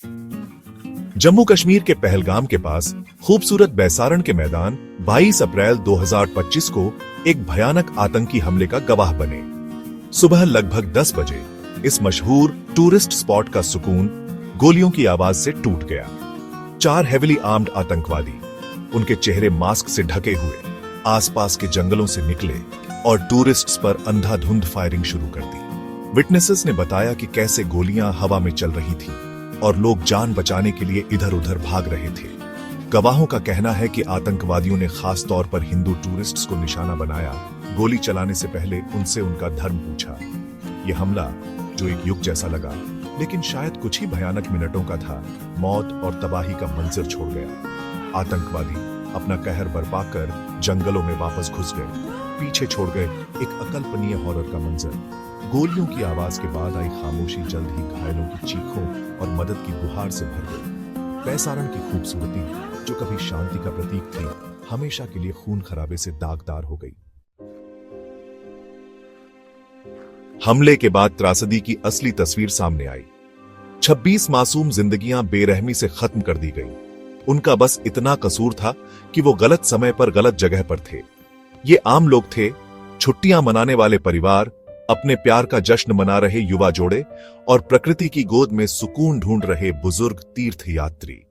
जम्मू कश्मीर के पहलगाम के पास खूबसूरत बैसारण के मैदान 22 अप्रैल 2025 को एक भयानक आतंकी हमले का गवाह बने। सुबह लगभग 10 बजे इस मशहूर टूरिस्ट स्पॉट का सुकून गोलियों की आवाज से टूट गया। 4 हेविली आर्म्ड आतंकवादी, उनके चेहरे मास्क से ढके हुए, आसपास के जंगलों से निकले और टूरिस्ट्स पर अंधाधुंध फायरिंग शुरू कर दी। विटनेसेस ने बताया कि कैसे गोलियां हवा में चल रही थी और लोग जान बचाने के लिए इधर उधर भाग रहे थे। गवाहों का कहना है कि आतंकवादियों ने खास तौर पर हिंदू टूरिस्ट्स को निशाना बनाया। गोली चलाने से पहले उनसे उनका धर्म पूछा। यह हमला, जो एक युग जैसा लगा, लेकिन शायद कुछ ही भयानक मिनटों का था, मौत और तबाही का मंजर छोड़ गया। आतंकवादी अपना कहर बरपा कर जंगलों में वापस घुस गए, पीछे छोड़ गए एक अकल्पनीय हॉरर का मंजर। गोलियों की आवाज के बाद आई खामोशी जल्द ही घायलों की चीखों और मदद की गुहार से भर गई। बैसारण की खूबसूरती, जो कभी शांति का प्रतीक थी, हमेशा के लिए खून खराबे से दागदार हो गई। हमले के बाद त्रासदी की असली तस्वीर सामने आई। 26 मासूम जिंदगियां बेरहमी से खत्म कर दी गई। उनका बस इतना कसूर था कि वो गलत समय पर गलत जगह पर थे। ये आम लोग थे, छुट्टियां मनाने वाले परिवार, अपने प्यार का जश्न मना रहे युवा जोड़े और प्रकृति की गोद में सुकून ढूंढ रहे बुजुर्ग तीर्थयात्री।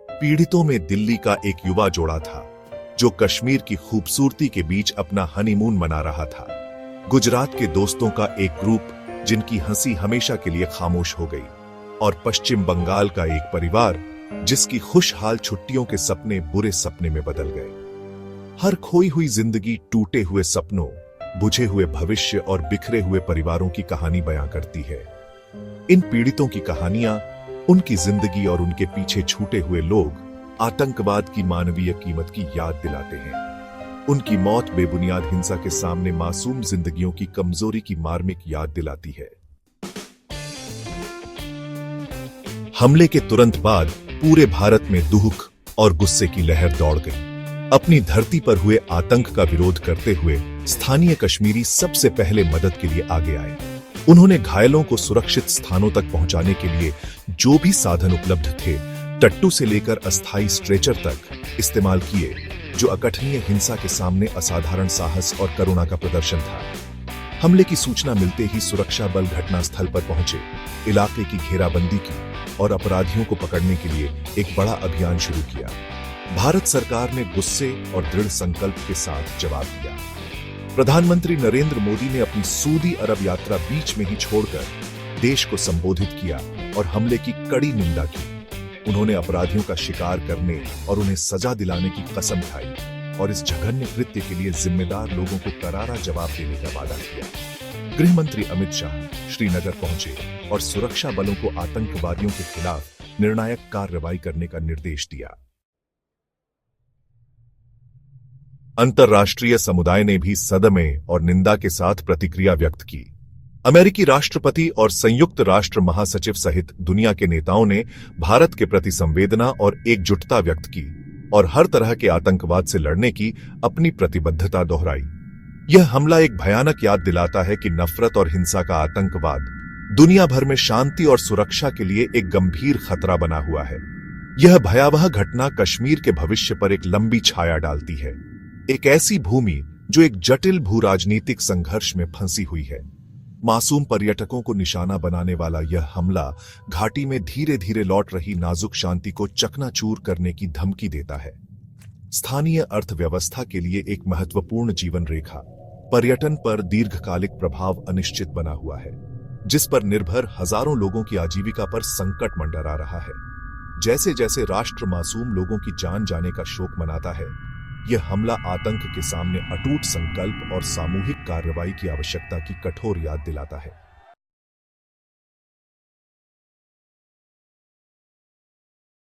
पीड़ितों में दिल्ली का एक युवा जोड़ा था, जो कश्मीर की खूबसूरती के बीच अपना हनीमून मना रहा था। गुजरात के दोस्तों का एक ग्रुप, जिनकी हंसी हमेशा के लिए खामोश हो गई। और पश्चिम बंगाल का एक परिवार, जिसकी खुशहाल छुट्टियों के सपने बुरे सपने में बदल गए। हर खोई हुई जिंदगी टूटे हुए सपनों, बुझे हुए भविष्य और बिखरे हुए परिवारों की कहानी बयां करती है। इन पीड़ितों की कहानियां, उनकी जिंदगी और उनके पीछे छूटे हुए लोग आतंकवाद की मानवीय कीमत की याद दिलाते हैं। उनकी मौत बेबुनियाद हिंसा के सामने मासूम जिंदगियों की कमजोरी की मार्मिक याद दिलाती है। हमले के तुरंत बाद पूरे भारत में दुख और गुस्से की लहर दौड़ गई। अपनी धरती पर हुए आतंक का विरोध करते हुए स्थानीय कश्मीरी सबसे पहले मदद के लिए आगे आए। उन्होंने घायलों को सुरक्षित स्थानों तक पहुंचाने के लिए जो भी साधन उपलब्ध थे, टट्टू से लेकर अस्थायी स्ट्रेचर तक इस्तेमाल किए, जो अकथनीय हिंसा के सामने असाधारण साहस और करुणा का प्रदर्शन था। हमले की सूचना मिलते ही सुरक्षा बल घटनास्थल पर पहुंचे, इलाके की घेराबंदी की और अपराधियों को पकड़ने के लिए एक बड़ा अभियान शुरू किया। भारत सरकार ने गुस्से और दृढ़ संकल्प के साथ जवाब दिया। प्रधानमंत्री नरेंद्र मोदी ने अपनी सऊदी अरब यात्रा बीच में ही छोड़कर देश को संबोधित किया और हमले की कड़ी निंदा की। उन्होंने अपराधियों का शिकार करने और उन्हें सजा दिलाने की कसम खाई और इस जघन्य कृत्य के लिए जिम्मेदार लोगों को करारा जवाब देने का वादा किया। गृह मंत्री अमित शाह श्रीनगर पहुंचे और सुरक्षा बलों को आतंकवादियों के खिलाफ निर्णायक कार्रवाई करने का निर्देश दिया। अंतर्राष्ट्रीय समुदाय ने भी सदमे और निंदा के साथ प्रतिक्रिया व्यक्त की। अमेरिकी राष्ट्रपति और संयुक्त राष्ट्र महासचिव सहित दुनिया के नेताओं ने भारत के प्रति संवेदना और एकजुटता व्यक्त की और हर तरह के आतंकवाद से लड़ने की अपनी प्रतिबद्धता दोहराई। यह हमला एक भयानक याद दिलाता है कि नफरत और हिंसा का आतंकवाद दुनिया भर में शांति और सुरक्षा के लिए एक गंभीर खतरा बना हुआ है। यह भयावह घटना कश्मीर के भविष्य पर एक लंबी छाया डालती है, एक ऐसी भूमि जो एक जटिल भू-राजनीतिक संघर्ष में फंसी हुई है। मासूम पर्यटकों को निशाना बनाने वाला यह हमला घाटी में धीरे धीरे लौट रही नाजुक शांति को चकनाचूर करने की धमकी देता है। स्थानीय अर्थव्यवस्था के लिए एक महत्वपूर्ण जीवन रेखा, पर्यटन पर दीर्घकालिक प्रभाव अनिश्चित बना हुआ है, जिस पर निर्भर हजारों लोगों की आजीविका पर संकट मंडरा रहा है। जैसे जैसे राष्ट्र मासूम लोगों की जान जाने का शोक मनाता है, यह हमला आतंक के सामने अटूट संकल्प और सामूहिक कार्रवाई की आवश्यकता की कठोर याद दिलाता है।